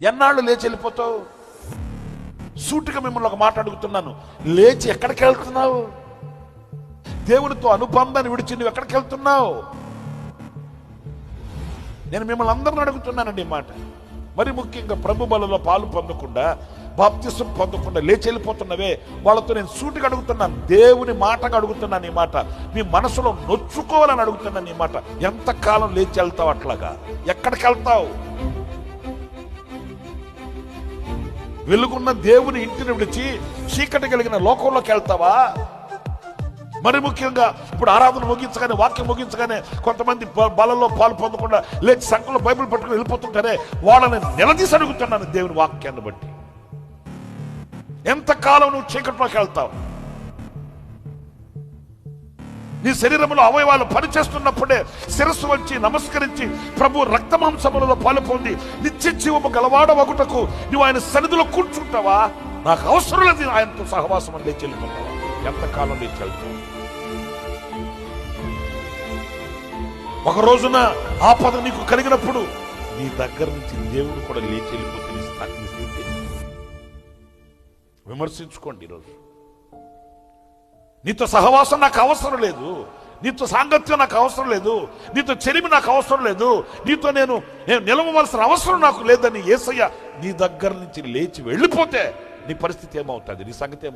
ఎన్నాళ్ళు లేచి వెళ్ళిపోతావు? సూటిగా మిమ్మల్ని ఒక మాట అడుగుతున్నాను, లేచి ఎక్కడికి వెళ్తున్నావు? దేవునితో అనుబంధాన్ని విడిచి నువ్వు ఎక్కడికి వెళ్తున్నావు? నేను మిమ్మల్ని అందరిని అడుగుతున్నానండి ఈ మాట. మరి ముఖ్యంగా ప్రభు బలలో పాలు పొందకుండా, బాప్తిసం పొందకుండా లేచి వెళ్ళిపోతున్నవే, వాళ్ళతో నేను సూటిగా అడుగుతున్నాను, దేవుని మాటగా అడుగుతున్నాను ఈ మాట. మీ మనసులో నొచ్చుకోవాలని అడుగుతున్నాను ఈ మాట. ఎంతకాలం లేచి వెళ్తావు? అట్లాగా ఎక్కడికి వెళ్తావు? వెలుగున్న దేవుని ఇంటిని విడిచి చీకటి కలిగిన లోకంలోకి వెళ్తావా? మరి ముఖ్యంగా ఇప్పుడు ఆరాధన ముగించగానే, వాక్యం ముగించగానే కొంతమంది బలలో పాలు పొందకుండా లేచి సంఘంలో బైబిల్ పట్టుకుని వెళ్ళిపోతుంటారే, వాళ్ళని నిలదీసి అడుగుతున్నాను దేవుని వాక్యాన్ని బట్టి. ఎంతకాలం నువ్వు చీకట్లోకి వెళ్తావు? నీ శరీరంలో అవయవాలు పనిచేస్తున్నప్పుడే శిరస్సు వంచి నమస్కరించి ప్రభు రక్తమాంసములలో పాలు పొంది నిత్య జీవము గలవాడవగుటకు నువ్వు ఆయన సన్నిధిలో కూర్చుంటావా? నాకు అవసరం లేదు ఆయనతో సహవాసం అని లేచి వెళ్ళిపోతావా? ఎంతకాలం లేచి వెళ్తావు? ఒక రోజున ఆపద నీకు కలిగినప్పుడు నీ దగ్గర నుంచి దేవుడు కూడా లేచి వెళ్ళిపోతే నీ స్థితి విమర్శించుకోండి. ఈరోజు నీతో సహవాసం నాకు అవసరం లేదు, నీతో సాంగత్యం నాకు అవసరం లేదు, నీతో చెలిమి నాకు అవసరం లేదు, నీతో నేను నిలవవలసిన అవసరం నాకు లేదని యేసయ్య నీ దగ్గర నుంచి లేచి వెళ్ళిపోతే నీ పరిస్థితి ఏమవుతుంది? నీ సంగతి ఏమవుతుంది?